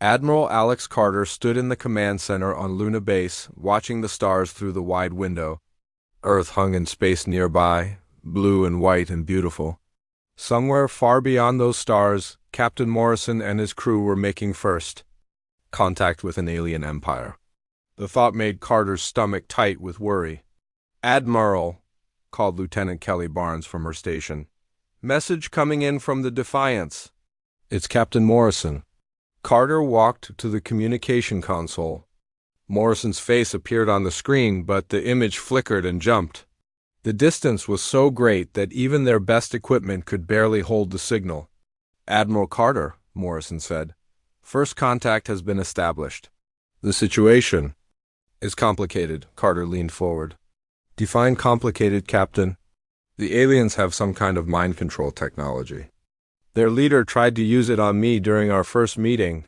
Admiral Alex Carter stood in the command center on Luna Base, watching the stars through the wide window. Earth hung in space nearby, blue and white and beautiful. Somewhere far beyond those stars, Captain Morrison and his crew were making first contact with an alien empire. The thought made Carter's stomach tight with worry. "Admiral," called Lieutenant Kelly Barnes from her station. "Message coming in from the Defiance." "It's Captain Morrison." Carter walked to the communication console. Morrison's face appeared on the screen, but the image flickered and jumped. The distance was so great that even their best equipment could barely hold the signal. "Admiral Carter," Morrison said, "first contact has been established." "The situation is complicated," Carter leaned forward. "Define complicated, Captain." "The aliens have some kind of mind control technology. Their leader tried to use it on me during our first meeting.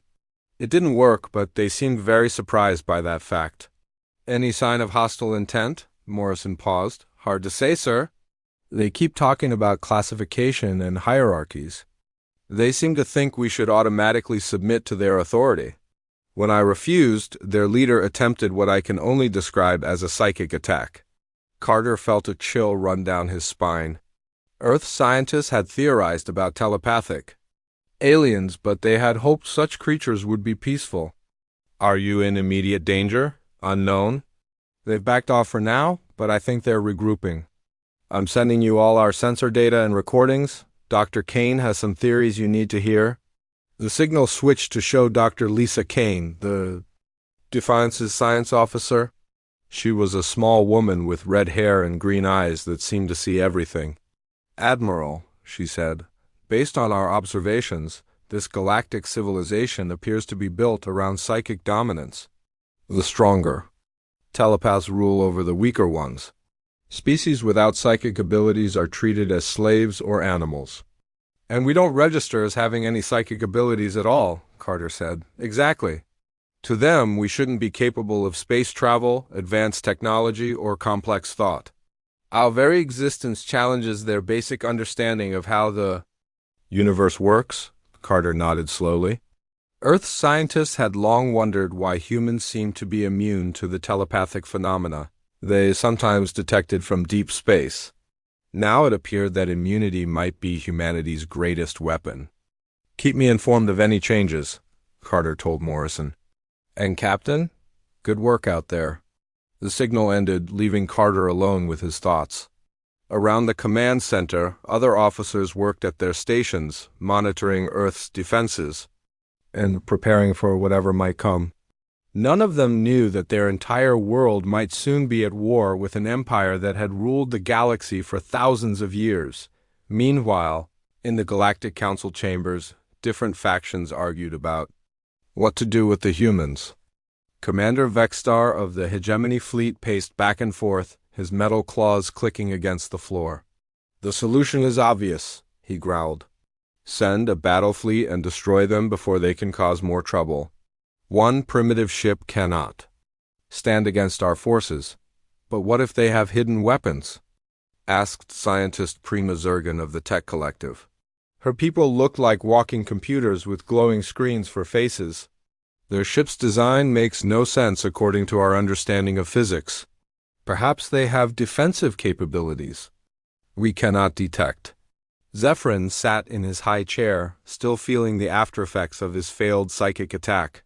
It didn't work, but they seemed very surprised by that fact." "Any sign of hostile intent?" Morrison paused. "Hard to say, sir. They keep talking about classification and hierarchies. They seem to think we should automatically submit to their authority. When I refused, their leader attempted what I can only describe as a psychic attack." Carter felt a chill run down his spine. Earth scientists had theorized about telepathic aliens, but they had hoped such creatures would be peaceful. "Are you in immediate danger? Unknown?" "They've backed off for now, but I think they're regrouping. I'm sending you all our sensor data and recordings. Dr. Kane has some theories you need to hear." The signal switched to show Dr. Lisa Kane, the Defiance's science officer. She was a small woman with red hair and green eyes that seemed to see everything. "Admiral," she said, "based on our observations, this galactic civilization appears to be built around psychic dominance. The stronger telepaths rule over the weaker ones. Species without psychic abilities are treated as slaves or animals." "And we don't register as having any psychic abilities at all," Carter said. "Exactly. To them, we shouldn't be capable of space travel, advanced technology, or complex thought. Our very existence challenges their basic understanding of how the universe works." Carter nodded slowly. Earth scientists had long wondered why humans seemed to be immune to the telepathic phenomena they sometimes detected from deep space. Now it appeared that immunity might be humanity's greatest weapon. "Keep me informed of any changes," Carter told Morrison. "And Captain, good work out there." The signal ended, leaving Carter alone with his thoughts. Around the command center, other officers worked at their stations, monitoring Earth's defenses and preparing for whatever might come. None of them knew that their entire world might soon be at war with an empire that had ruled the galaxy for thousands of years. Meanwhile, in the Galactic Council chambers, different factions argued about what to do with the humans. Commander Vexstar of the Hegemony Fleet paced back and forth, his metal claws clicking against the floor. "The solution is obvious," he growled. "Send a battle fleet and destroy them before they can cause more trouble. One primitive ship cannot stand against our forces. But what if they have hidden weapons?" asked scientist Prima Zergan of the Tech Collective. Her people looked like walking computers with glowing screens for faces. "Their ship's design makes no sense according to our understanding of physics. Perhaps they have defensive capabilities we cannot detect." Zephyrin sat in his high chair, still feeling the aftereffects of his failed psychic attack.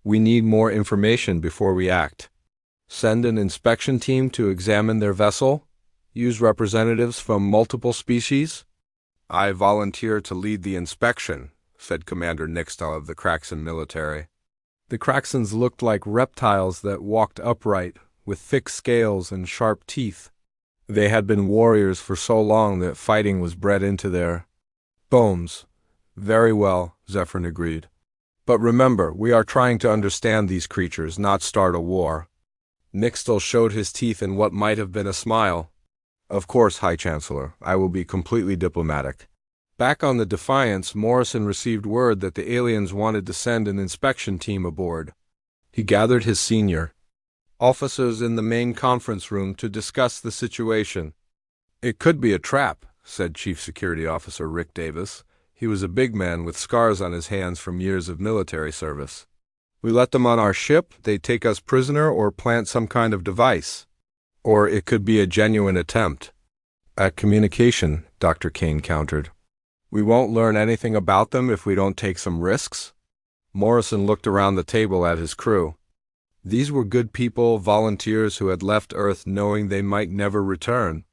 "We need more information before we act. Send an inspection team to examine their vessel. Use representatives from multiple species." "I volunteer to lead the inspection," said Commander Nixtal of the Kraxan military. The Kraxans looked like reptiles that walked upright, with thick scales and sharp teeth. They had been warriors for so long that fighting was bred into their bones. "Very well," Zephyrin agreed. "But remember, we are trying to understand these creatures, not start a war." Nixtal showed his teeth in what might have been a smile. "Of course, High Chancellor, I will be completely diplomatic." Back on the Defiance, Morrison received word that the aliens wanted to send an inspection team aboard. He gathered his senior officers in the main conference room to discuss the situation. "It could be a trap," said Chief Security Officer Rick Davis. He was a big man with scars on his hands from years of military service. We let them on our ship, they'd take us prisoner or plant some kind of device. Or it could be a genuine attempt at communication, Dr. Kane countered. We won't learn anything about them if we don't take some risks. Morrison looked around the table at his crew. These were good people, volunteers who had left Earth knowing they might never return.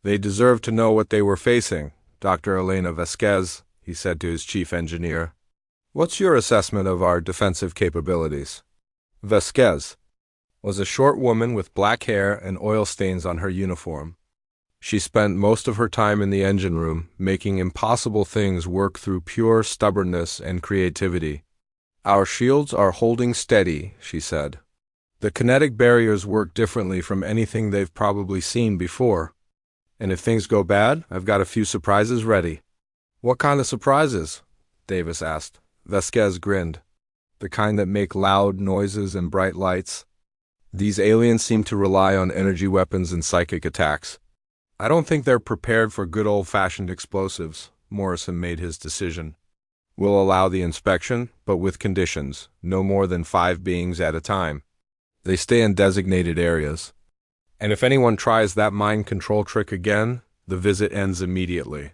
They deserved to know what they were facing. Dr. Elena Vasquez, he said to his chief engineer. What's your assessment of our defensive capabilities? Vasquez was a short woman with black hair and oil stains on her uniform. She spent most of her time in the engine room, making impossible things work through pure stubbornness and creativity. Our shields are holding steady, she said. The kinetic barriers work differently from anything they've probably seen before. And if things go bad, I've got a few surprises ready. What kind of surprises? Davis asked. Vasquez grinned. The kind that make loud noises and bright lights. These aliens seem to rely on energy weapons and psychic attacks. I don't think they're prepared for good old-fashioned explosives. Morrison made his decision. We'll allow the inspection, but with conditions, no more than 5 beings at a time. They stay in designated areas. And if anyone tries that mind control trick again, the visit ends immediately.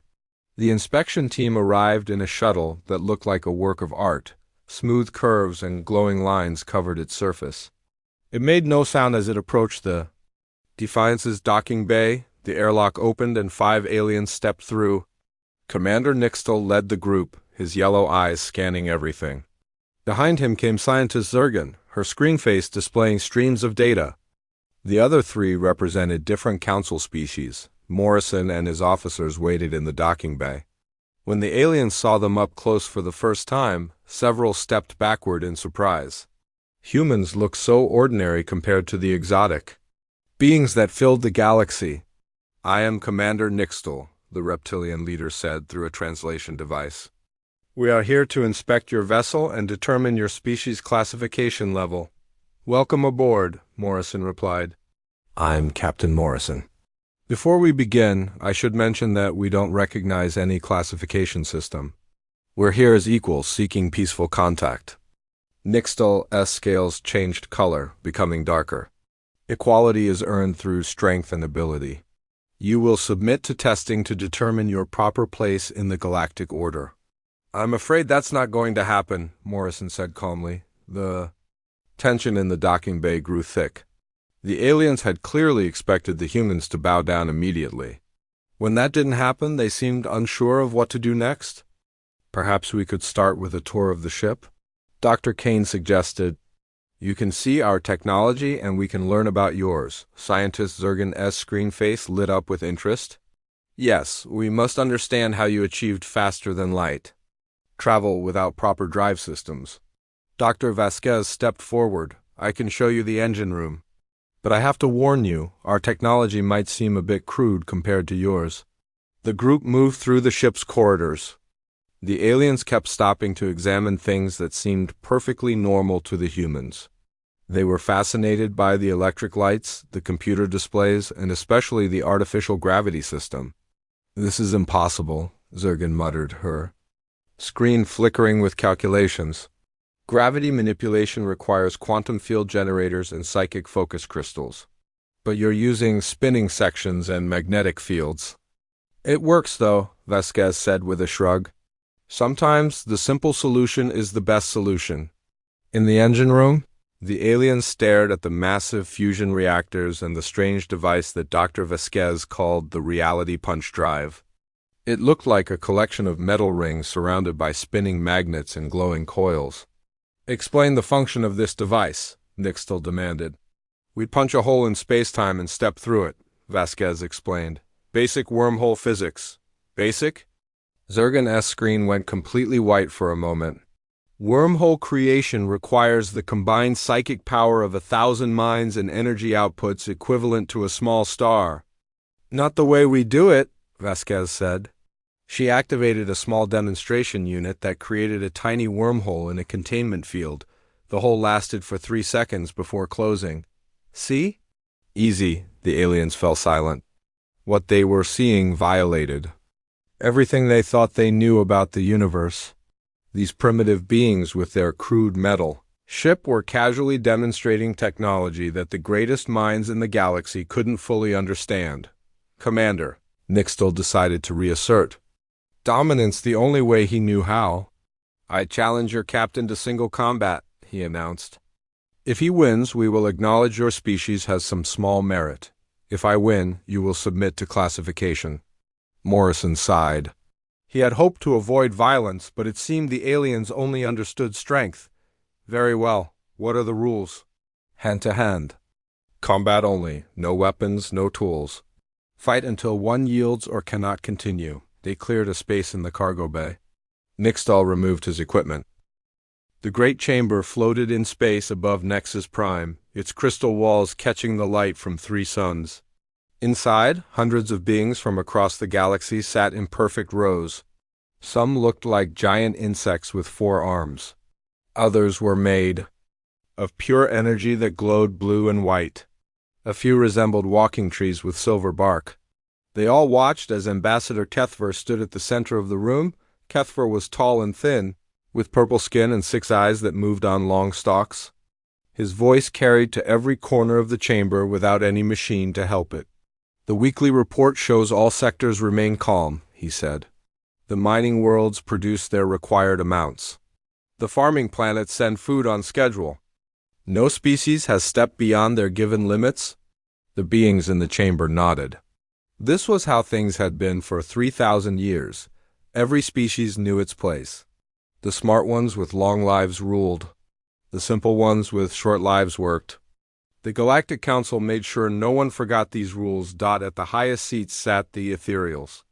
The inspection team arrived in a shuttle that looked like a work of art. Smooth curves and glowing lines covered its surface. It made no sound as it approached the Defiance's docking bay. The airlock opened and 5 aliens stepped through. Commander Nixtel led the group, his yellow eyes scanning everything. Behind him came Scientist Zurgen, her screen face displaying streams of data. The other 3 represented different council species. Morrison and his officers waited in the docking bay. When the aliens saw them up close for the first time, several stepped backward in surprise. Humans looked so ordinary compared to the exotic beings that filled the galaxy. I am Commander Nixtel, the reptilian leader said through a translation device. We are here to inspect your vessel and determine your species classification level. Welcome aboard, Morrison replied. I'm Captain Morrison. Before we begin, I should mention that we don't recognize any classification system. We're here as equals seeking peaceful contact. Nixtel's scales changed color, becoming darker. Equality is earned through strength and ability. You will submit to testing to determine your proper place in the galactic order. I'm afraid that's not going to happen, Morrison said calmly. The tension in the docking bay grew thick. The aliens had clearly expected the humans to bow down immediately. When that didn't happen, they seemed unsure of what to do next. Perhaps we could start with a tour of the ship? Dr. Kane suggested. You can see our technology and we can learn about yours. Scientist Zurgen's screen face lit up with interest. Yes, we must understand how you achieved faster than light. Travel without proper drive systems. Dr. Vasquez stepped forward. I can show you the engine room. But I have to warn you, our technology might seem a bit crude compared to yours. The group moved through the ship's corridors. The aliens kept stopping to examine things that seemed perfectly normal to the humans. They were fascinated by the electric lights, the computer displays, and especially the artificial gravity system. This is impossible, Zurgen muttered, her screen flickering with calculations. Gravity manipulation requires quantum field generators and psychic focus crystals. But you're using spinning sections and magnetic fields. It works, though, Vasquez said with a shrug. Sometimes the simple solution is the best solution. In the engine room, the aliens stared at the massive fusion reactors and the strange device that Dr. Vasquez called the reality punch drive. It looked like a collection of metal rings surrounded by spinning magnets and glowing coils. Explain the function of this device, Nixtel demanded. We'd punch a hole in space-time and step through it, Vasquez explained. Basic wormhole physics. Basic? Zurgen's screen went completely white for a moment. Wormhole creation requires the combined psychic power of 1,000 minds and energy outputs equivalent to a small star. Not the way we do it, Vasquez said. She activated a small demonstration unit that created a tiny wormhole in a containment field. The hole lasted for 3 seconds before closing. See? Easy, the aliens fell silent. What they were seeing violated Everything they thought they knew about the universe. These primitive beings with their crude metal ship were casually demonstrating technology that the greatest minds in the galaxy couldn't fully understand. Commander, Nixtal decided to reassert dominance the only way he knew how. I challenge your captain to single combat, he announced. If he wins, we will acknowledge your species has some small merit. If I win, you will submit to classification. Morrison sighed. He had hoped to avoid violence, but it seemed the aliens only understood strength. Very well. What are the rules? Hand to hand. Combat only. No weapons, no tools. Fight until one yields or cannot continue. They cleared a space in the cargo bay. Nixtal removed his equipment. The great chamber floated in space above Nexus Prime, its crystal walls catching the light from 3 suns. Inside, hundreds of beings from across the galaxy sat in perfect rows. Some looked like giant insects with 4 arms. Others were made of pure energy that glowed blue and white. A few resembled walking trees with silver bark. They all watched as Ambassador Kethver stood at the center of the room. Kethver was tall and thin, with purple skin and 6 eyes that moved on long stalks. His voice carried to every corner of the chamber without any machine to help it. The weekly report shows all sectors remain calm, he said. The mining worlds produce their required amounts. The farming planets send food on schedule. No species has stepped beyond their given limits. The beings in the chamber nodded. This was how things had been for 3,000 years. Every species knew its place. The smart ones with long lives ruled. The simple ones with short lives worked. The Galactic Council made sure no one forgot these rules. At the highest seats sat the ethereals.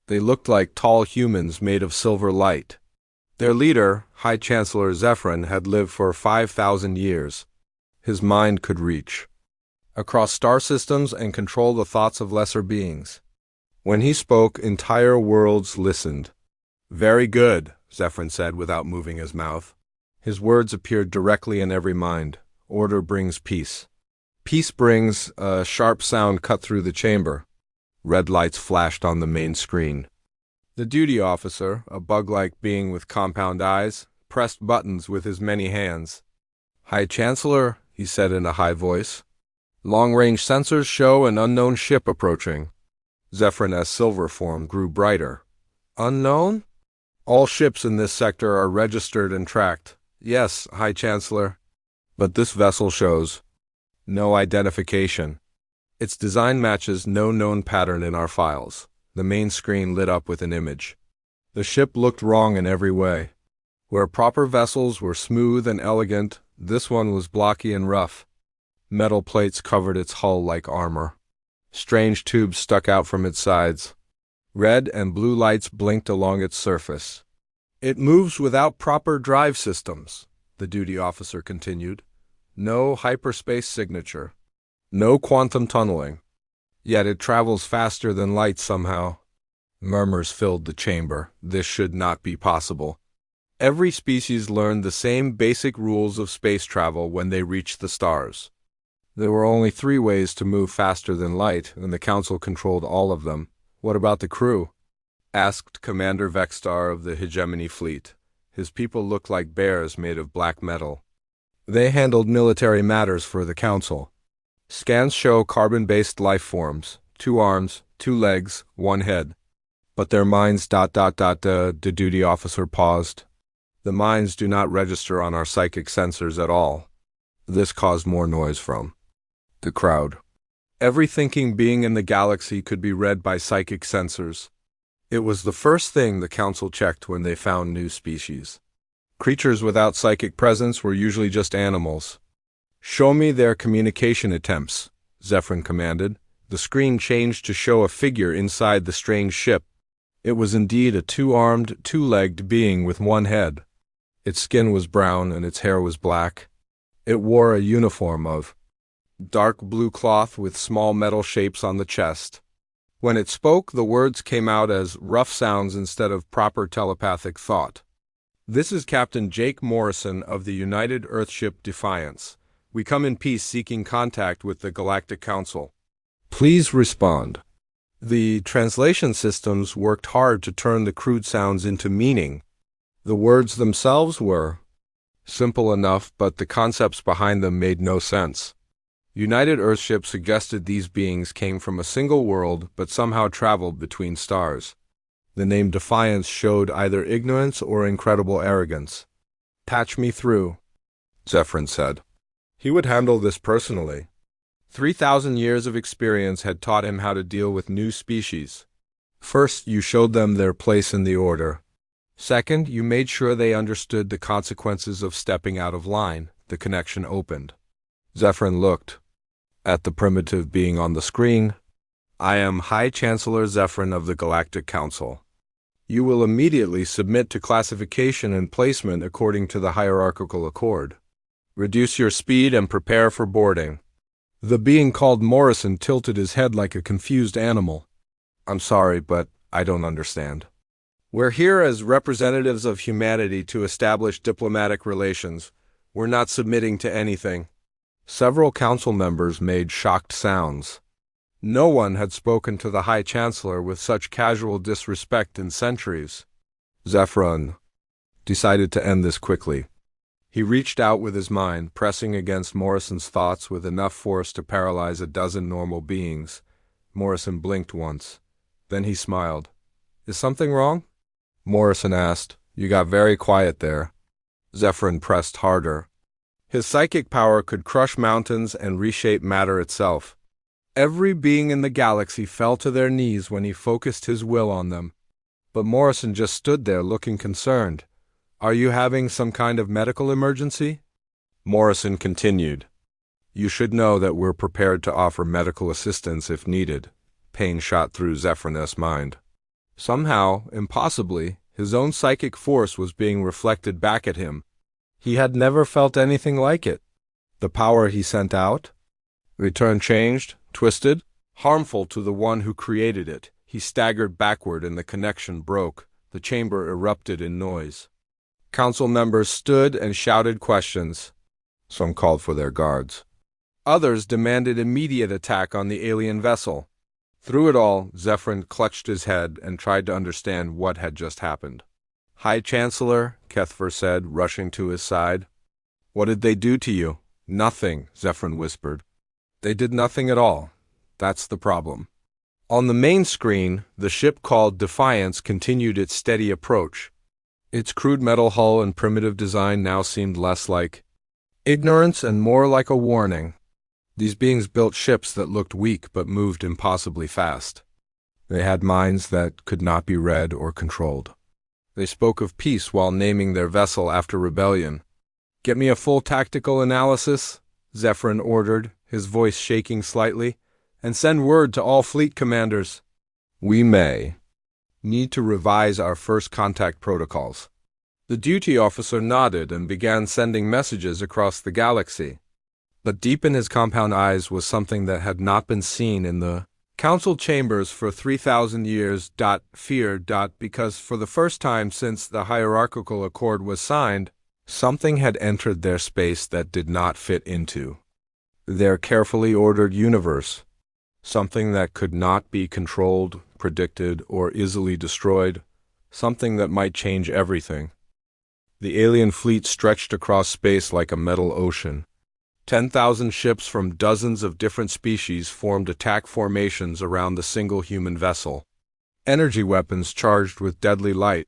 They looked like tall humans made of silver light. Their leader, High Chancellor Zephyrin, had lived for 5,000 years. His mind could reach across star systems and control the thoughts of lesser beings. When he spoke, entire worlds listened. Very good, Zephyrin said without moving his mouth. His words appeared directly in every mind. Order brings peace. Peace brings a sharp sound cut through the chamber. Red lights flashed on the main screen. The duty officer, a bug-like being with compound eyes, pressed buttons with his many hands. High Chancellor, he said in a high voice. Long-range sensors show an unknown ship approaching. Zephyrin as silver form grew brighter. Unknown? All ships in this sector are registered and tracked. Yes, High Chancellor. But this vessel shows no identification. Its design matches no known pattern in our files. The main screen lit up with an image. The ship looked wrong in every way. Where proper vessels were smooth and elegant, this one was blocky and rough. Metal plates covered its hull like armor. Strange tubes stuck out from its sides. Red and blue lights blinked along its surface. It moves without proper drive systems, the duty officer continued. No hyperspace signature. No quantum tunneling. Yet it travels faster than light somehow. Murmurs filled the chamber. This should not be possible. Every species learned the same basic rules of space travel when they reached the stars. There were only 3 ways to move faster than light, and the Council controlled all of them. What about the crew? Asked Commander Vexstar of the Hegemony Fleet. His people looked like bears made of black metal. They handled military matters for the Council. Scans show carbon-based life forms, 2 arms, 2 legs, 1 head. But their minds... The duty officer paused. The minds do not register on our psychic sensors at all. This caused more noise from the crowd. Every thinking being in the galaxy could be read by psychic sensors. It was the first thing the Council checked when they found new species. Creatures without psychic presence were usually just animals. Show me their communication attempts, Zephyrin commanded. The screen changed to show a figure inside the strange ship. It was indeed a 2-armed, 2-legged being with 1 head. Its skin was brown and its hair was black. It wore a uniform of dark blue cloth with small metal shapes on the chest. When it spoke, the words came out as rough sounds instead of proper telepathic thought. This is Captain Jake Morrison of the United Earthship Defiance. We come in peace seeking contact with the Galactic Council. Please respond. The translation systems worked hard to turn the crude sounds into meaning. The words themselves were simple enough, but the concepts behind them made no sense. United Earthship suggested these beings came from a single world but somehow traveled between stars. The name Defiance showed either ignorance or incredible arrogance. "Patch me through," Zephyrin said. He would handle this personally. 3,000 years of experience had taught him how to deal with new species. First, you showed them their place in the order. Second, you made sure they understood the consequences of stepping out of line. The connection opened. Zephyrin looked at the primitive being on the screen. "I am High Chancellor Zephyrin of the Galactic Council. You will immediately submit to classification and placement according to the hierarchical accord. Reduce your speed and prepare for boarding." The being called Morrison tilted his head like a confused animal. "I'm sorry, but I don't understand. We're here as representatives of humanity to establish diplomatic relations. We're not submitting to anything." Several council members made shocked sounds. No one had spoken to the High Chancellor with such casual disrespect in centuries. Zephyrin decided to end this quickly. He reached out with his mind, pressing against Morrison's thoughts with enough force to paralyze a dozen normal beings. Morrison blinked once. Then he smiled. "Is something wrong?" Morrison asked. "You got very quiet there." Zephyrin pressed harder. His psychic power could crush mountains and reshape matter itself. Every being in the galaxy fell to their knees when he focused his will on them. But Morrison just stood there looking concerned. "Are you having some kind of medical emergency?" Morrison continued. "You should know that we're prepared to offer medical assistance if needed." Pain shot through Zephyrin's mind. Somehow, impossibly, his own psychic force was being reflected back at him. He had never felt anything like it. The power he sent out? Return changed, twisted, harmful to the one who created it. He staggered backward and the connection broke. The chamber erupted in noise. Council members stood and shouted questions. Some called for their guards. Others demanded immediate attack on the alien vessel. Through it all, Zephyrin clutched his head and tried to understand what had just happened. "High Chancellor," Kethver said, rushing to his side. "What did they do to you?" "Nothing," Zephyrin whispered. "They did nothing at all. That's the problem." On the main screen, the ship called Defiance continued its steady approach. Its crude metal hull and primitive design now seemed less like ignorance and more like a warning. These beings built ships that looked weak but moved impossibly fast. They had minds that could not be read or controlled. They spoke of peace while naming their vessel after rebellion. "Get me a full tactical analysis," Zephyrin ordered, his voice shaking slightly, "and send word to all fleet commanders. We may need to revise our first contact protocols." The duty officer nodded and began sending messages across the galaxy. But deep in his compound eyes was something that had not been seen in the council chambers for 3,000 years. Fear. Because for the first time since the hierarchical accord was signed, something had entered their space that did not fit into their carefully ordered universe. Something that could not be controlled, predicted, or easily destroyed. Something that might change everything. The alien fleet stretched across space like a metal ocean. 10,000 ships from dozens of different species formed attack formations around the single human vessel. Energy weapons charged with deadly light.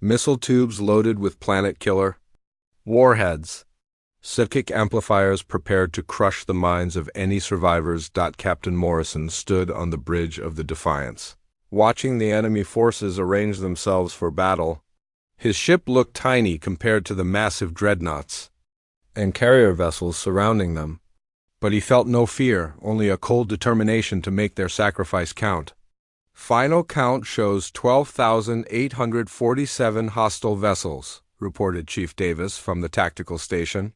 Missile tubes loaded with planet killer. Warheads. Psychic amplifiers prepared to crush the minds of any survivors. Captain Morrison stood on the bridge of the Defiance, watching the enemy forces arrange themselves for battle. His ship looked tiny compared to the massive dreadnoughts and carrier vessels surrounding them. But he felt no fear, only a cold determination to make their sacrifice count. Final count shows 12,847 hostile vessels, reported Chief Davis from the tactical station.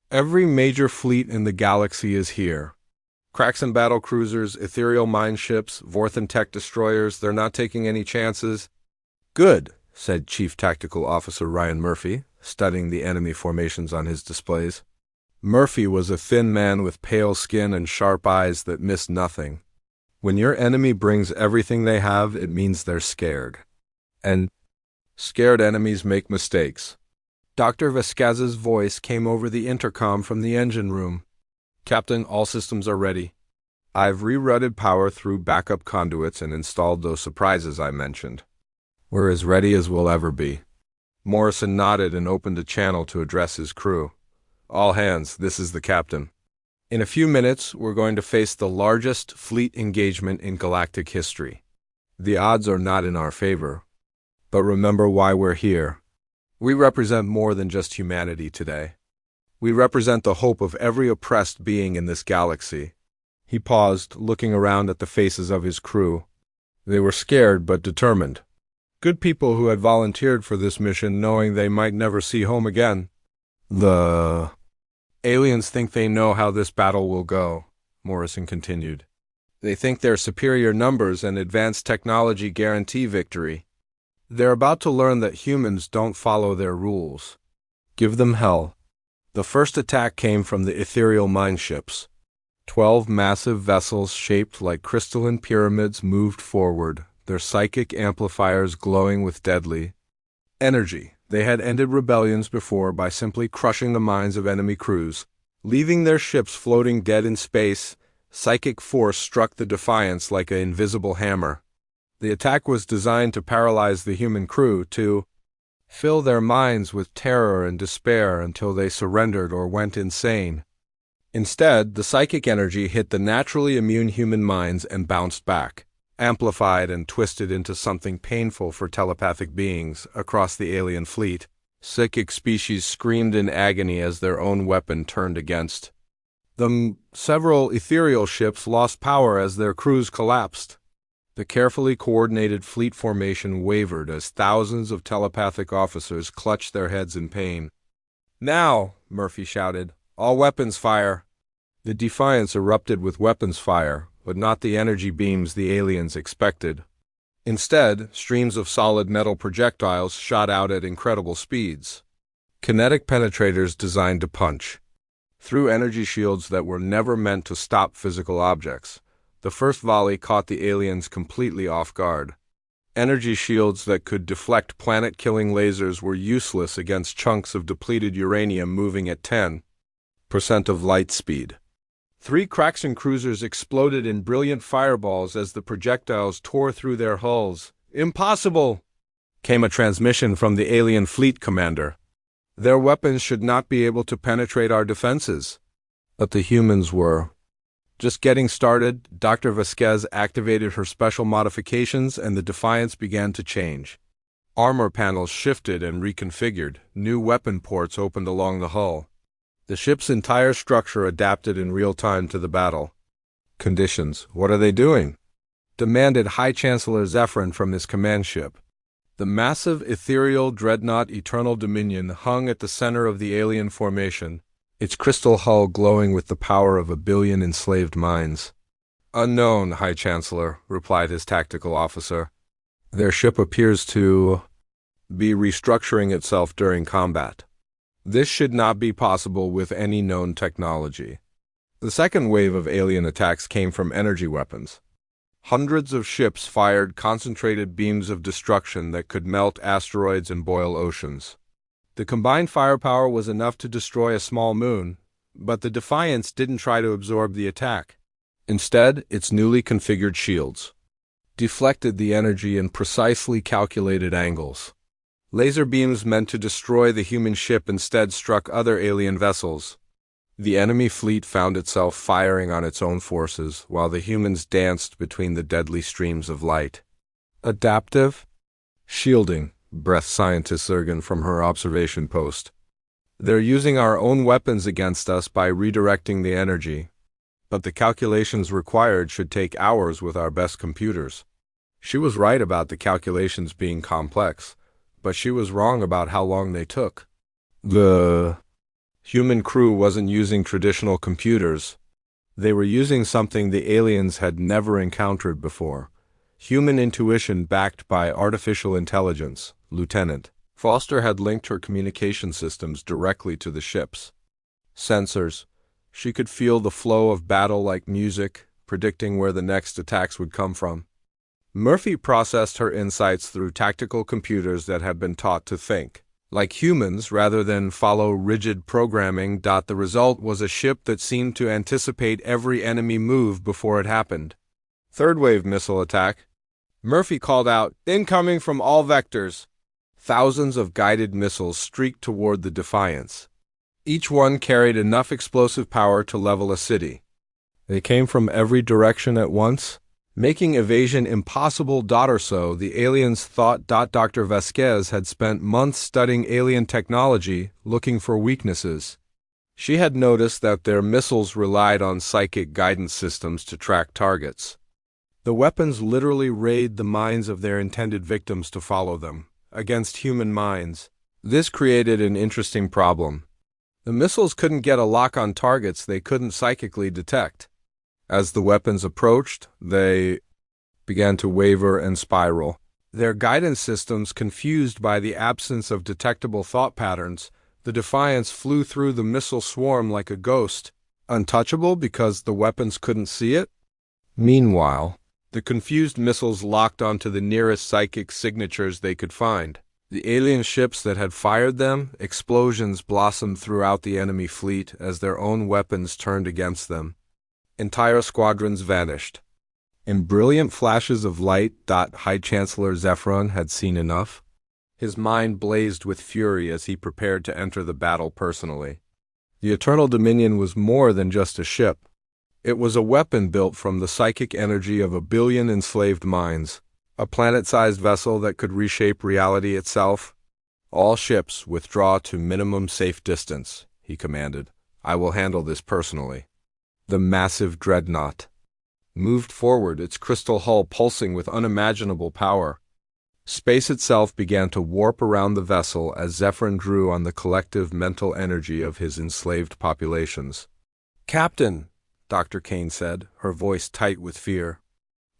Every major fleet in the galaxy is here. Kraxon battle cruisers, ethereal mine ships, Vorthan tech destroyers, they're not taking any chances. Good, said Chief Tactical Officer Ryan Murphy, studying the enemy formations on his displays. Murphy was a thin man with pale skin and sharp eyes that missed nothing. When your enemy brings everything they have, it means they're scared. And scared enemies make mistakes. Dr. Vasquez's voice came over the intercom from the engine room. Captain, all systems are ready. I've rerouted power through backup conduits and installed those surprises I mentioned. We're as ready as we'll ever be. Morrison nodded and opened a channel to address his crew. All hands, this is the captain. In a few minutes, we're going to face the largest fleet engagement in galactic history. The odds are not in our favor. But remember why we're here. We represent more than just humanity today. We represent the hope of every oppressed being in this galaxy. He paused, looking around at the faces of his crew. They were scared but determined. Good people who had volunteered for this mission knowing they might never see home again. The aliens think they know how this battle will go, Morrison continued. They think their superior numbers and advanced technology guarantee victory. They're about to learn that humans don't follow their rules. Give them hell. The first attack came from the ethereal mine ships. 12 massive vessels shaped like crystalline pyramids moved forward, their psychic amplifiers glowing with deadly energy. They had ended rebellions before by simply crushing the minds of enemy crews. Leaving their ships floating dead in space, psychic force struck the Defiance like an invisible hammer. The attack was designed to paralyze the human crew, to fill their minds with terror and despair until they surrendered or went insane. Instead, the psychic energy hit the naturally immune human minds and bounced back, amplified and twisted into something painful for telepathic beings across the alien fleet. Psychic species screamed in agony as their own weapon turned against them. Several ethereal ships lost power as their crews collapsed. The carefully coordinated fleet formation wavered as thousands of telepathic officers clutched their heads in pain. "Now," Murphy shouted, "all weapons fire." The Defiance erupted with weapons fire, but not the energy beams the aliens expected. Instead, streams of solid metal projectiles shot out at incredible speeds. Kinetic penetrators designed to punch through energy shields that were never meant to stop physical objects. The first volley caught the aliens completely off guard. Energy shields that could deflect planet-killing lasers were useless against chunks of depleted uranium moving at 10% of light speed. 3 Kraxon cruisers exploded in brilliant fireballs as the projectiles tore through their hulls. "Impossible!" came a transmission from the alien fleet commander. "Their weapons should not be able to penetrate our defenses." But the humans were just getting started. Dr. Vasquez activated her special modifications and the Defiance began to change. Armor panels shifted and reconfigured. New weapon ports opened along the hull. The ship's entire structure adapted in real time to the battle conditions. "What are they doing?" demanded High Chancellor Zephyrin from his command ship. The massive ethereal dreadnought Eternal Dominion hung at the center of the alien formation, its crystal hull glowing with the power of 1 billion enslaved minds. "Unknown, High Chancellor," replied his tactical officer. "Their ship appears to be restructuring itself during combat. This should not be possible with any known technology." The second wave of alien attacks came from energy weapons. Hundreds of ships fired concentrated beams of destruction that could melt asteroids and boil oceans. The combined firepower was enough to destroy a small moon, but the Defiance didn't try to absorb the attack. Instead, its newly configured shields deflected the energy in precisely calculated angles. Laser beams meant to destroy the human ship instead struck other alien vessels. The enemy fleet found itself firing on its own forces, while the humans danced between the deadly streams of light. "Adaptive shielding," breathed Scientist Zergan from her observation post. "They're using our own weapons against us by redirecting the energy. But the calculations required should take hours with our best computers." She was right about the calculations being complex, but she was wrong about how long they took. The human crew wasn't using traditional computers. They were using something the aliens had never encountered before. Human intuition backed by artificial intelligence. Lieutenant Foster had linked her communication systems directly to the ships sensors. She could feel the flow of battle like music, predicting where the next attacks would come from. Murphy processed her insights through tactical computers that had been taught to think like humans rather than follow rigid programming. The result was a ship that seemed to anticipate every enemy move before it happened. Third wave missile attack. Murphy called out, "Incoming from all vectors." Thousands of guided missiles streaked toward the Defiance. Each one carried enough explosive power to level a city. They came from every direction at once, making evasion impossible. Or so the aliens thought. Dr. Vasquez had spent months studying alien technology, looking for weaknesses. She had noticed that their missiles relied on psychic guidance systems to track targets. The weapons literally raid the minds of their intended victims to follow them, against human minds. This created an interesting problem. The missiles couldn't get a lock on targets they couldn't psychically detect. As the weapons approached, they began to waver and spiral. Their guidance systems confused by the absence of detectable thought patterns, the Defiance flew through the missile swarm like a ghost, untouchable because the weapons couldn't see it. Meanwhile, the confused missiles locked onto the nearest psychic signatures they could find. The alien ships that had fired them, explosions blossomed throughout the enemy fleet as their own weapons turned against them. Entire squadrons vanished. In brilliant flashes of light. High Chancellor Zephyron had seen enough. His mind blazed with fury as he prepared to enter the battle personally. The Eternal Dominion was more than just a ship. It was a weapon built from the psychic energy of 1 billion enslaved minds, a planet-sized vessel that could reshape reality itself. "All ships withdraw to minimum safe distance," he commanded. "I will handle this personally." The massive dreadnought moved forward, its crystal hull pulsing with unimaginable power. Space itself began to warp around the vessel as Zephyrin drew on the collective mental energy of his enslaved populations. "Captain," Dr. Kane said, her voice tight with fear,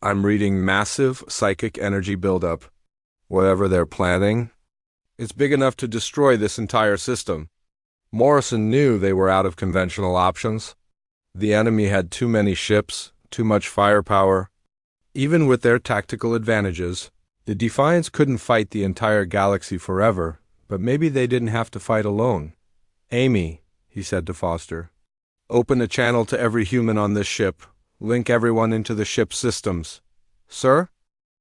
"I'm reading massive psychic energy buildup. Whatever they're planning, it's big enough to destroy this entire system." Morrison knew they were out of conventional options. The enemy had too many ships, too much firepower. Even with their tactical advantages, the Defiance couldn't fight the entire galaxy forever, but maybe they didn't have to fight alone. "Amy," he said to Foster, "open a channel to every human on this ship. Link everyone into the ship's systems." "Sir?"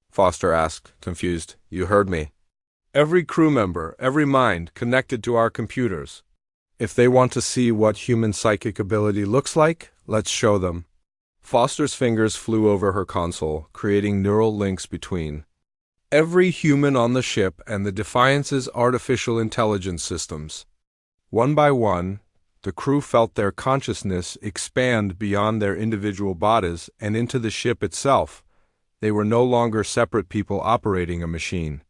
Foster asked, confused. "You heard me. Every crew member, every mind, connected to our computers. If they want to see what human psychic ability looks like, let's show them." Foster's fingers flew over her console, creating neural links between every human on the ship and the Defiance's artificial intelligence systems. One by one, the crew felt their consciousness expand beyond their individual bodies and into the ship itself. They were no longer separate people operating a machine.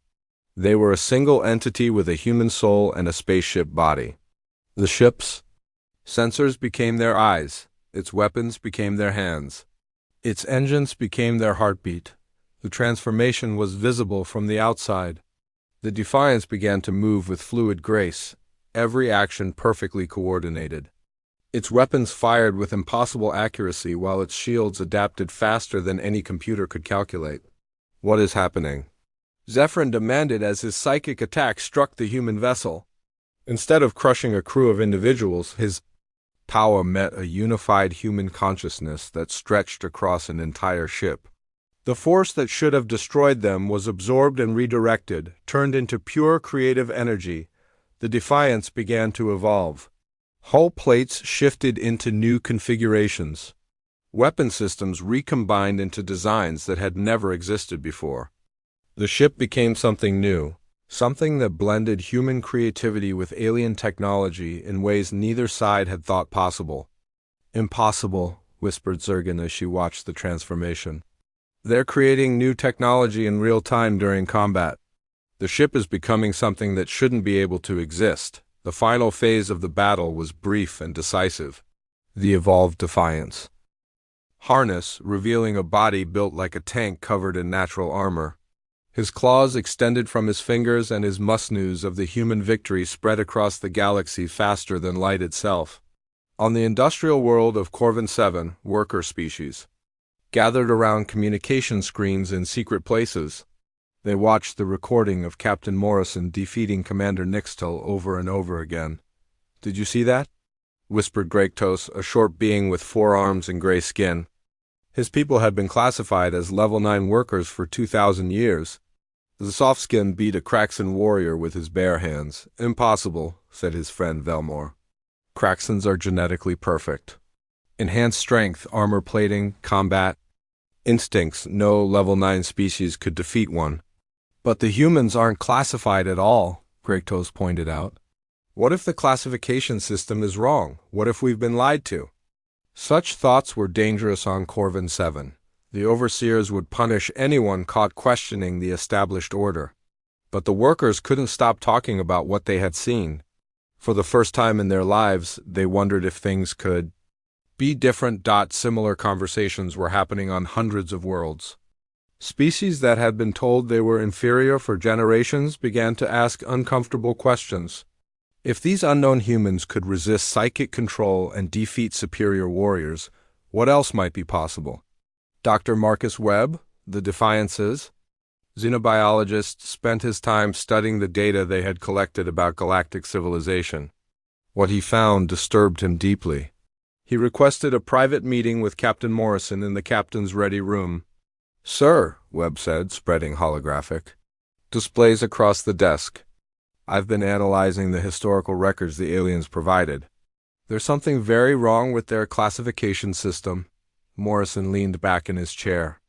They were a single entity with a human soul and a spaceship body. The ship's sensors became their eyes, its weapons became their hands, its engines became their heartbeat. The transformation was visible from the outside. The Defiance began to move with fluid grace, every action perfectly coordinated. Its weapons fired with impossible accuracy while its shields adapted faster than any computer could calculate. "What is happening?" Zephyrin demanded as his psychic attack struck the human vessel. Instead of crushing a crew of individuals, his power met a unified human consciousness that stretched across an entire ship. The force that should have destroyed them was absorbed and redirected, turned into pure creative energy. The Defiance began to evolve. Hull plates shifted into new configurations. Weapon systems recombined into designs that had never existed before. The ship became something new, something that blended human creativity with alien technology in ways neither side had thought possible. "Impossible," whispered Zergan as she watched the transformation. "They're creating new technology in real time during combat. The ship is becoming something that shouldn't be able to exist." The final phase of the battle was brief and decisive. The evolved Defiance. Harness, revealing a body built like a tank covered in natural armor. His claws extended from his fingers and his musk news of the human victory spread across the galaxy faster than light itself. On the industrial world of Corvin 7, worker species. gathered around communication screens in secret places. They watched the recording of Captain Morrison defeating Commander Nixtel over and over again. "Did you see that?" whispered Graktos, a short being with 4 arms and gray skin. His people had been classified as level 9 workers for 2,000 years. The soft-skinned beat a Kraxan warrior with his bare hands. "Impossible," said his friend Velmor. "Kraxans are genetically perfect. Enhanced strength, armor plating, combat instincts, no level 9 species could defeat one." "But the humans aren't classified at all," Graktos pointed out. "What if the classification system is wrong? What if we've been lied to?" Such thoughts were dangerous on Corvin 7. The overseers would punish anyone caught questioning the established order. But the workers couldn't stop talking about what they had seen. For the first time in their lives, they wondered if things could be different. Similar conversations were happening on hundreds of worlds. Species that had been told they were inferior for generations began to ask uncomfortable questions. If these unknown humans could resist psychic control and defeat superior warriors, what else might be possible? Dr. Marcus Webb, the Defiances, xenobiologist, spent his time studying the data they had collected about galactic civilization. What he found disturbed him deeply. He requested a private meeting with Captain Morrison in the captain's ready room. "Sir," Webb said, spreading holographic displays across the desk, "I've been analyzing the historical records the aliens provided. There's something very wrong with their classification system." Morrison leaned back in his chair.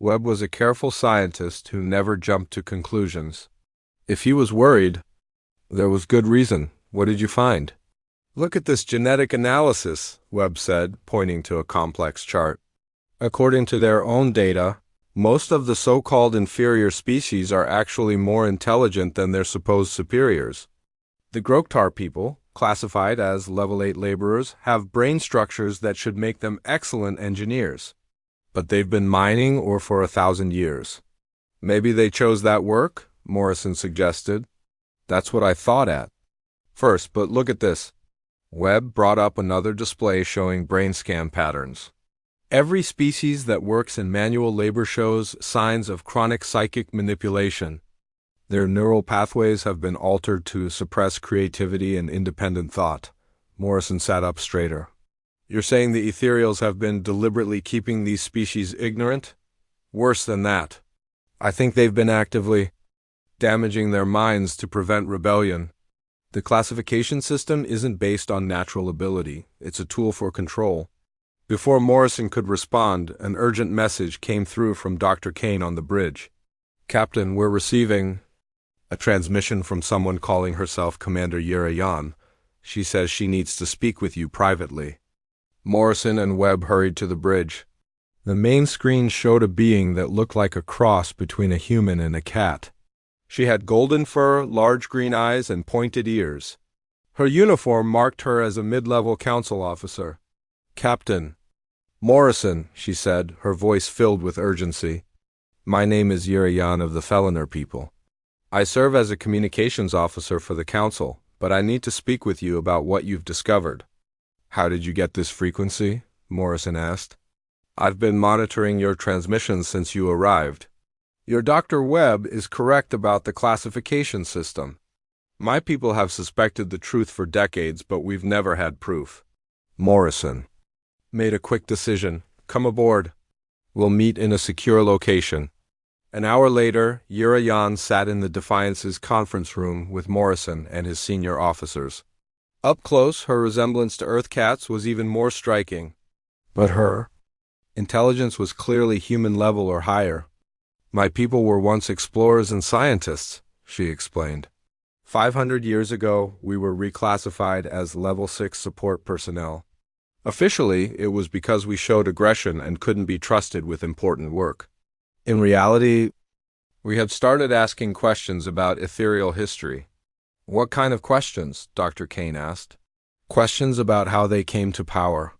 Webb was a careful scientist who never jumped to conclusions. If he was worried, there was good reason. "What did you find?" "Look at this genetic analysis," Webb said, pointing to a complex chart. "According to their own data, most of the so-called inferior species are actually more intelligent than their supposed superiors. The Groktar people, classified as level 8 laborers, have brain structures that should make them excellent engineers. But they've been mining ore for 1,000 years. Maybe they chose that work," Morrison suggested. "That's what I thought at first, but look at this." Webb brought up another display showing brain scan patterns. "Every species that works in manual labor shows signs of chronic psychic manipulation. Their neural pathways have been altered to suppress creativity and independent thought." Morrison sat up straighter. "You're saying the ethereals have been deliberately keeping these species ignorant?" "Worse than that. I think they've been actively damaging their minds to prevent rebellion. The classification system isn't based on natural ability. It's a tool for control." Before Morrison could respond, an urgent message came through from Dr. Kane on the bridge. "Captain, we're receiving a transmission from someone calling herself Commander Yerayan. She says she needs to speak with you privately." Morrison and Webb hurried to the bridge. The main screen showed a being that looked like a cross between a human and a cat. She had golden fur, large green eyes, and pointed ears. Her uniform marked her as a mid-level council officer. "Captain Morrison," she said, her voice filled with urgency. "My name is Yerayan of the Feliner people. I serve as a communications officer for the council, but I need to speak with you about what you've discovered." "How did you get this frequency?" Morrison asked. "I've been monitoring your transmissions since you arrived. Your Dr. Webb is correct about the classification system. My people have suspected the truth for decades, but we've never had proof." Morrison made a quick decision. "Come aboard. We'll meet in a secure location." An hour later, Yerayan sat in the Defiance's conference room with Morrison and his senior officers. Up close, her resemblance to Earth cats was even more striking. But her intelligence was clearly human level or higher. "My people were once explorers and scientists," she explained. 500 years ago, we were reclassified as level 6 support personnel. Officially, it was because we showed aggression and couldn't be trusted with important work. In reality, we had started asking questions about ethereal history. "What kind of questions?" Dr. Kane asked. "Questions about how they came to power.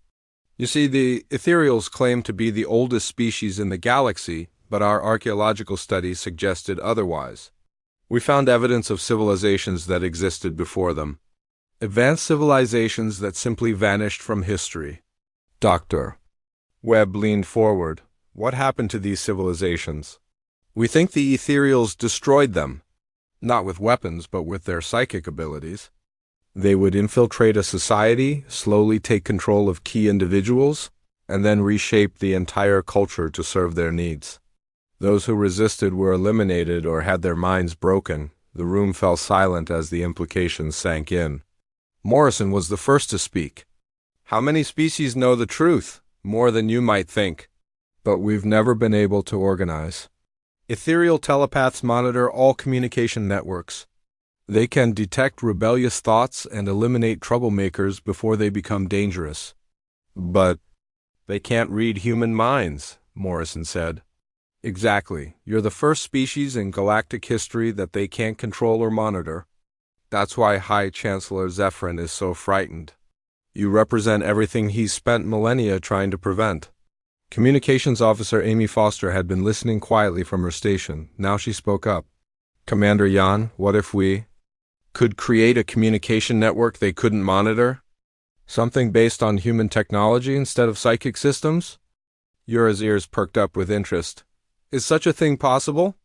You see, the ethereals claim to be the oldest species in the galaxy, but our archaeological studies suggested otherwise. We found evidence of civilizations that existed before them. Advanced civilizations that simply vanished from history." Dr. Webb leaned forward. What happened to these civilizations? We think the ethereals destroyed them, not with weapons, but with their psychic abilities. They would infiltrate a society, slowly take control of key individuals, and then reshape the entire culture to serve their needs. Those who resisted were eliminated or had their minds broken. The room fell silent as the implications sank in. Morrison was the first to speak. How many species know the truth? More than you might think. But we've never been able to organize. Ethereal telepaths monitor all communication networks. They can detect rebellious thoughts and eliminate troublemakers before they become dangerous. But they can't read human minds, Morrison said. Exactly. You're the first species in galactic history that they can't control or monitor. That's why High Chancellor Zephyrin is so frightened. You represent everything he's spent millennia trying to prevent. Communications Officer Amy Foster had been listening quietly from her station. Now she spoke up. Commander Jan, what if we could create a communication network they couldn't monitor? Something based on human technology instead of psychic systems? Yura's ears perked up with interest. Is such a thing possible?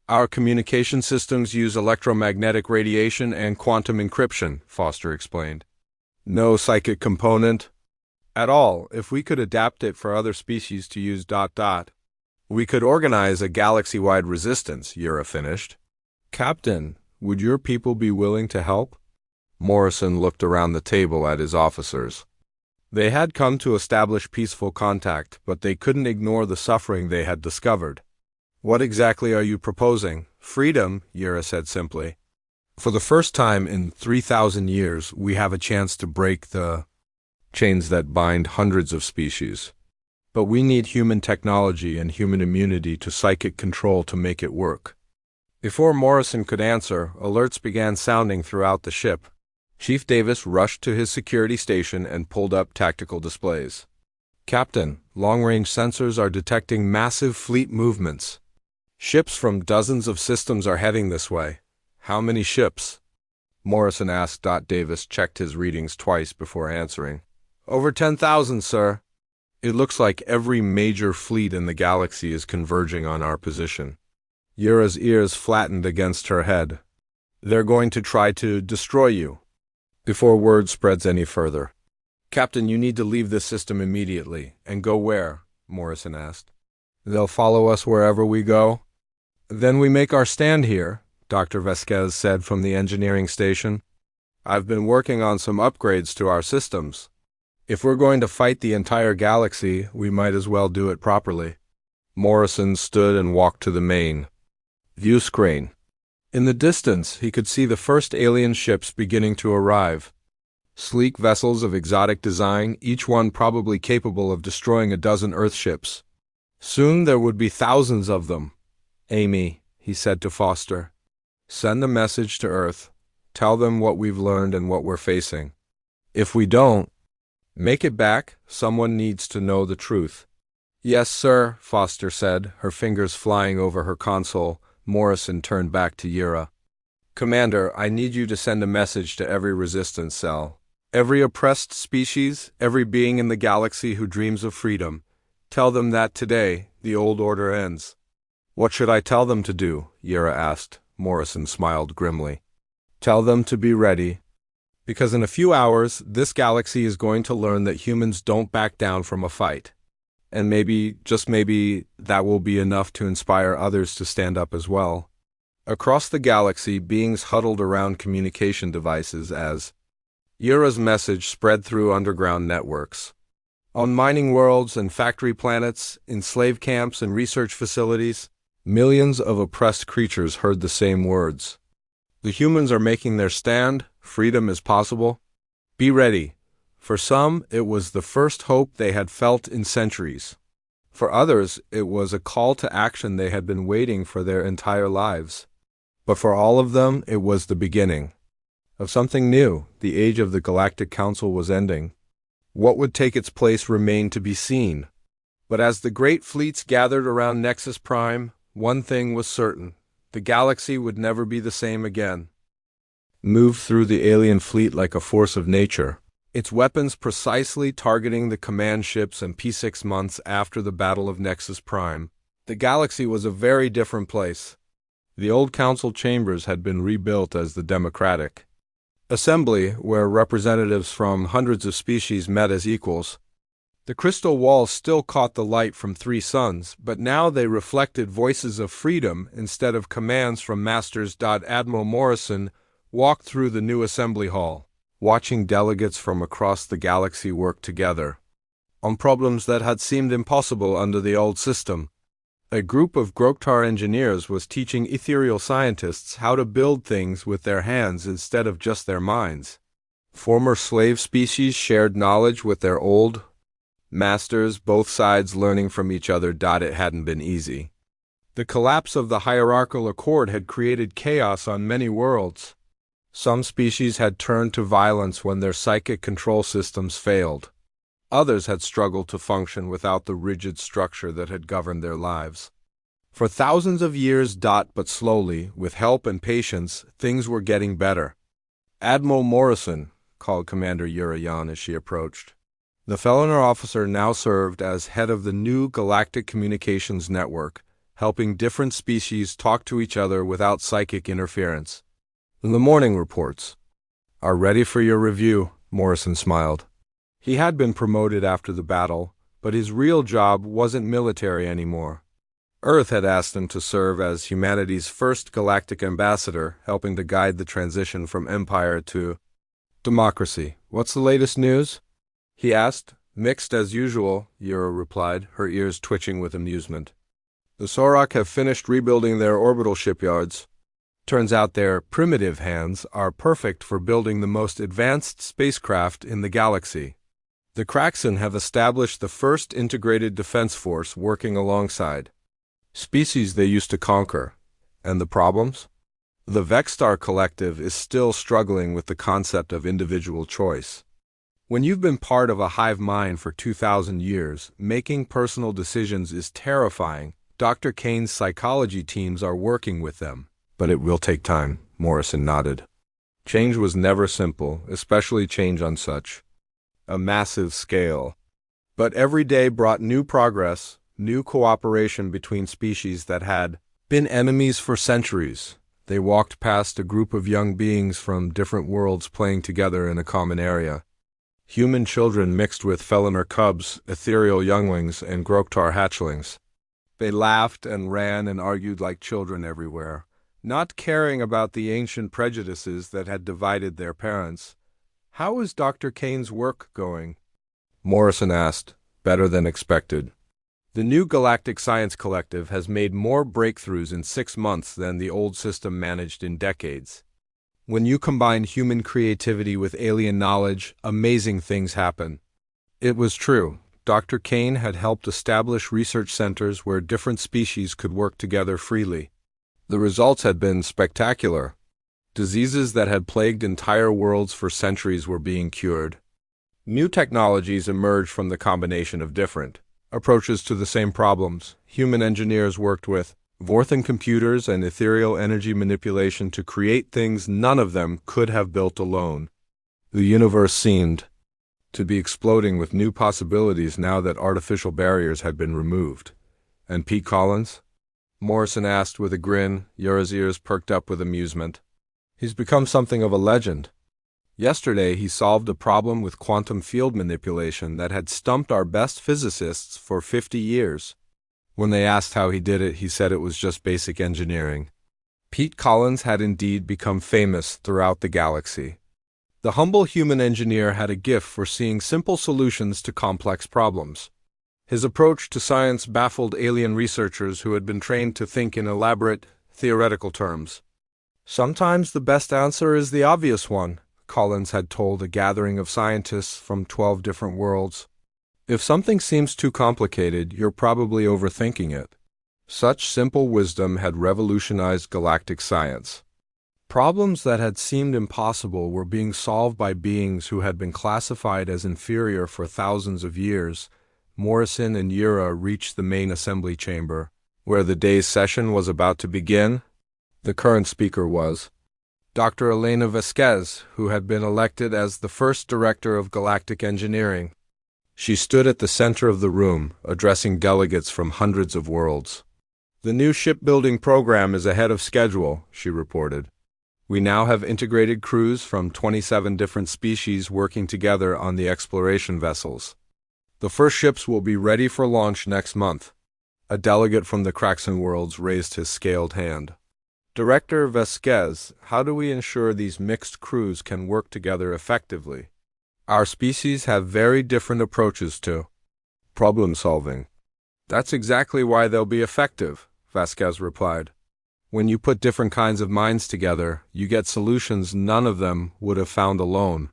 Our communication systems use electromagnetic radiation and quantum encryption, Foster explained. No psychic component at all. If we could adapt it for other species to use ... We could organize a galaxy-wide resistance, Yura finished. Captain, would your people be willing to help? Morrison looked around the table at his officers. They had come to establish peaceful contact, but they couldn't ignore the suffering they had discovered. What exactly are you proposing? Freedom, Yura said simply. For the first time in 3,000 years, we have a chance to break the chains that bind hundreds of species. But we need human technology and human immunity to psychic control to make it work. Before Morrison could answer, alerts began sounding throughout the ship. Chief Davis rushed to his security station and pulled up tactical displays. Captain, long-range sensors are detecting massive fleet movements. Ships from dozens of systems are heading this way. How many ships? Morrison asked. Davis checked his readings twice before answering. Over 10,000, sir. It looks like every major fleet in the galaxy is converging on our position. Yura's ears flattened against her head. They're going to try to destroy you. Before word spreads any further. Captain, you need to leave this system immediately. And go where? Morrison asked. They'll follow us wherever we go. Then we make our stand here, Dr. Vasquez said from the engineering station. I've been working on some upgrades to our systems. If we're going to fight the entire galaxy, we might as well do it properly. Morrison stood and walked to the main view screen. In the distance, he could see the first alien ships beginning to arrive. Sleek vessels of exotic design, each one probably capable of destroying a dozen Earthships. Soon there would be thousands of them. Amy, he said to Foster, send a message to Earth. Tell them what we've learned and what we're facing. If we don't make it back, someone needs to know the truth. Yes, sir, Foster said, her fingers flying over her console. Morrison turned back to Yura. Commander, I need you to send a message to every resistance cell. Every oppressed species, every being in the galaxy who dreams of freedom. Tell them that today, the old order ends. What should I tell them to do? Yura asked. Morrison smiled grimly. Tell them to be ready. Because in a few hours, this galaxy is going to learn that humans don't back down from a fight. And maybe, just maybe, that will be enough to inspire others to stand up as well. Across the galaxy, beings huddled around communication devices as Yura's message spread through underground networks. On mining worlds and factory planets, in slave camps and research facilities, millions of oppressed creatures heard the same words. The humans are making their stand. Freedom is possible. Be ready. For some, it was the first hope they had felt in centuries. For others, it was a call to action they had been waiting for their entire lives. But for all of them, it was the beginning of something new. The age of the Galactic Council was ending. What would take its place remained to be seen. But as the great fleets gathered around Nexus Prime, one thing was certain. The galaxy would never be the same again. Move through the alien fleet like a force of nature. its weapons precisely targeting the command ships. And 6 months after the Battle of Nexus Prime, the galaxy was a very different place. The old council chambers had been rebuilt as the Democratic Assembly, where representatives from hundreds of species met as equals. The crystal walls still caught the light from 3 suns, but now they reflected voices of freedom instead of commands from masters. Admiral Morrison walked through the new assembly hall, watching delegates from across the galaxy work together on problems that had seemed impossible under the old system. A group of Groktar engineers was teaching ethereal scientists how to build things with their hands instead of just their minds. Former slave species shared knowledge with their old masters, both sides learning from each other. It hadn't been easy. The collapse of the hierarchical accord had created chaos on many worlds. Some species had turned to violence when their psychic control systems failed. Others had struggled to function without the rigid structure that had governed their lives. For thousands of years. But slowly, with help and patience, things were getting better. "Admiral Morrison," called Commander Urayan as she approached. The Feliner officer now served as head of the new Galactic Communications Network, helping different species talk to each other without psychic interference. "The morning reports are ready for your review," Morrison smiled. He had been promoted after the battle, but his real job wasn't military anymore. Earth had asked him to serve as humanity's first galactic ambassador, helping to guide the transition from empire to democracy. "What's the latest news?" he asked. "Mixed as usual," Yura replied, her ears twitching with amusement. "The Sorok have finished rebuilding their orbital shipyards. Turns out their primitive hands are perfect for building the most advanced spacecraft in the galaxy. The Kraxan have established the first integrated defense force working alongside species they used to conquer. And the problems? The Vexstar Collective is still struggling with the concept of individual choice. When you've been part of a hive mind for 2,000 years, making personal decisions is terrifying. Dr. Kane's psychology teams are working with them. But it will take time, Morrison nodded. Change was never simple, especially change on such a massive scale. But every day brought new progress, new cooperation between species that had been enemies for centuries. They walked past a group of young beings from different worlds playing together in a common area. Human children mixed with Feliner cubs, ethereal younglings, and Groktar hatchlings. They laughed and ran and argued like children everywhere, not caring about the ancient prejudices that had divided their parents. "How is Dr. Kane's work going?" Morrison asked. "Better than expected. The new Galactic Science Collective has made more breakthroughs in 6 months than the old system managed in decades. When you combine human creativity with alien knowledge, amazing things happen." It was true. Dr. Kane had helped establish research centers where different species could work together freely. The results had been spectacular. Diseases that had plagued entire worlds for centuries were being cured. New technologies emerged from the combination of different approaches to the same problems. Human engineers worked with Vorthan computers and ethereal energy manipulation to create things none of them could have built alone. The universe seemed to be exploding with new possibilities now that artificial barriers had been removed. "And Pete Collins?" Morrison asked with a grin. Yura's ears perked up with amusement. "He's become something of a legend. Yesterday he solved a problem with quantum field manipulation that had stumped our best physicists for 50 years. When they asked how he did it, he said it was just basic engineering." Pete Collins had indeed become famous throughout the galaxy. The humble human engineer had a gift for seeing simple solutions to complex problems. His approach to science baffled alien researchers who had been trained to think in elaborate, theoretical terms. "Sometimes the best answer is the obvious one," Collins had told a gathering of scientists from 12 different worlds. "If something seems too complicated, you're probably overthinking it." Such simple wisdom had revolutionized galactic science. Problems that had seemed impossible were being solved by beings who had been classified as inferior for thousands of years. Morrison and Yura reached the main assembly chamber, where the day's session was about to begin. The current speaker was Dr. Elena Vasquez, who had been elected as the first director of galactic engineering. She stood at the center of the room, addressing delegates from hundreds of worlds. "The new shipbuilding program is ahead of schedule," she reported. "We now have integrated crews from 27 different species working together on the exploration vessels. The first ships will be ready for launch next month." A delegate from the Kraxan worlds raised his scaled hand. "Director Vasquez, how do we ensure these mixed crews can work together effectively? Our species have very different approaches to problem solving." "That's exactly why they'll be effective," Vasquez replied. "When you put different kinds of minds together, you get solutions none of them would have found alone.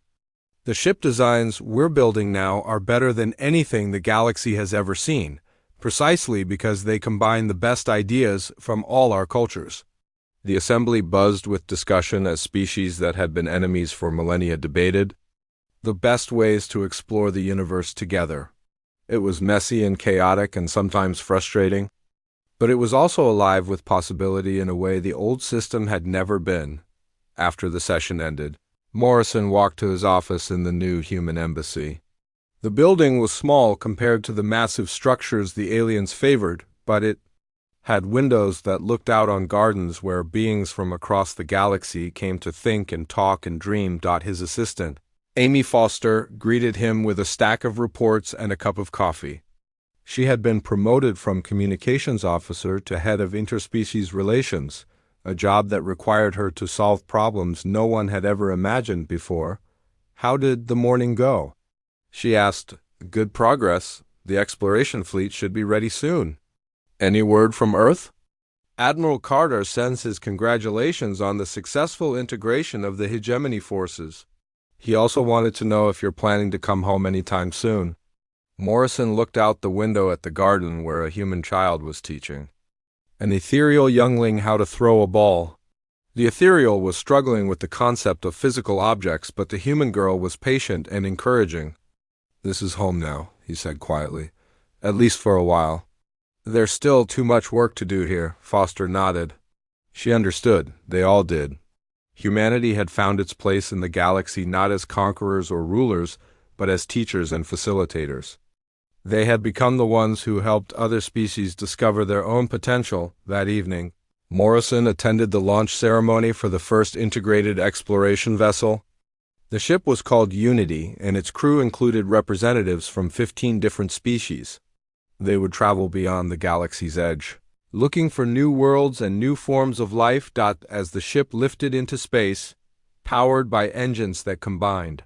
The ship designs we're building now are better than anything the galaxy has ever seen, precisely because they combine the best ideas from all our cultures." The assembly buzzed with discussion as species that had been enemies for millennia debated the best ways to explore the universe together. It was messy and chaotic and sometimes frustrating, but it was also alive with possibility in a way the old system had never been. After the session ended, Morrison walked to his office in the new human embassy. The building was small compared to the massive structures the aliens favored, but it had windows that looked out on gardens where beings from across the galaxy came to think and talk and dream. His assistant, Amy Foster, greeted him with a stack of reports and a cup of coffee. She had been promoted from communications officer to head of interspecies relations, a job that required her to solve problems no one had ever imagined before. "How did the morning go?" she asked. "Good progress. The exploration fleet should be ready soon." "Any word from Earth?" "Admiral Carter sends his congratulations on the successful integration of the hegemony forces. He also wanted to know if you're planning to come home anytime soon." Morrison looked out the window at the garden where a human child was teaching an ethereal youngling how to throw a ball. The ethereal was struggling with the concept of physical objects, but the human girl was patient and encouraging. "This is home now," he said quietly. "At least for a while." "There's still too much work to do here," Foster nodded. She understood. They all did. Humanity had found its place in the galaxy not as conquerors or rulers, but as teachers and facilitators. They had become the ones who helped other species discover their own potential. That evening, Morrison attended the launch ceremony for the first integrated exploration vessel. The ship was called Unity, and its crew included representatives from 15 different species. They would travel beyond the galaxy's edge, looking for new worlds and new forms of life. As the ship lifted into space, powered by engines that combined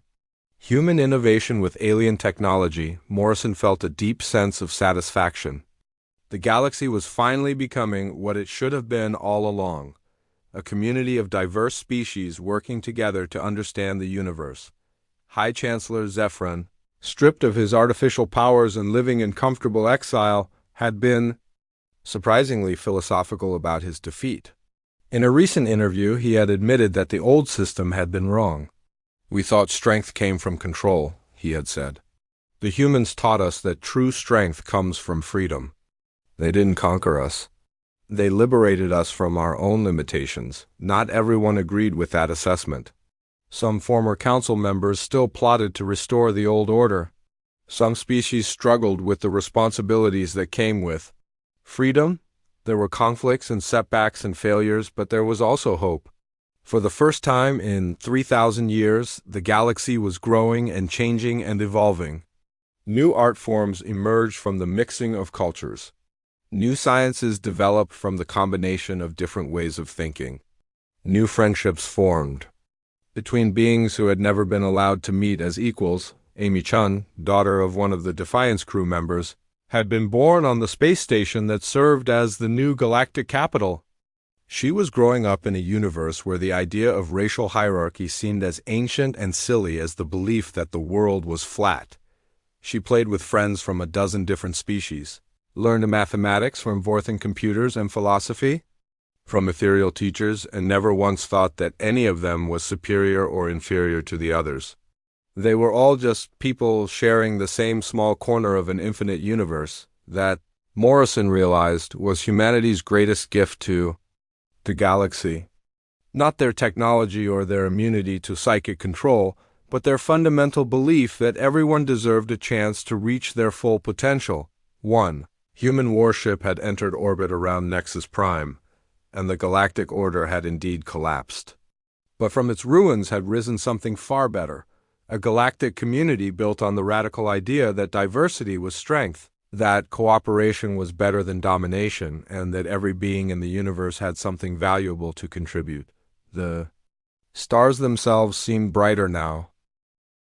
human innovation with alien technology, Morrison felt a deep sense of satisfaction. The galaxy was finally becoming what it should have been all along, a community of diverse species working together to understand the universe. High Chancellor Zephyrin, stripped of his artificial powers and living in comfortable exile, had been surprisingly philosophical about his defeat. In a recent interview, he had admitted that the old system had been wrong. "We thought strength came from control," he had said. "The humans taught us that true strength comes from freedom. They didn't conquer us. They liberated us from our own limitations." Not everyone agreed with that assessment. Some former council members still plotted to restore the old order. Some species struggled with the responsibilities that came with freedom. There were conflicts and setbacks and failures, but there was also hope. For the first time in 3,000 years, the galaxy was growing and changing and evolving. New art forms emerged from the mixing of cultures. New sciences developed from the combination of different ways of thinking. New friendships formed between beings who had never been allowed to meet as equals. Amy Chun, daughter of one of the Defiance crew members, had been born on the space station that served as the new galactic capital. She was growing up in a universe where the idea of racial hierarchy seemed as ancient and silly as the belief that the world was flat. She played with friends from a dozen different species, learned mathematics from Vorthan computers and philosophy from ethereal teachers, and never once thought that any of them was superior or inferior to the others. They were all just people sharing the same small corner of an infinite universe that, Morrison realized, was humanity's greatest gift to the galaxy. Not their technology or their immunity to psychic control, but their fundamental belief that everyone deserved a chance to reach their full potential. 1. Human warship had entered orbit around Nexus Prime, and the galactic order had indeed collapsed. But from its ruins had risen something far better, a galactic community built on the radical idea that diversity was strength, that cooperation was better than domination, and that every being in the universe had something valuable to contribute. The stars themselves seemed brighter now,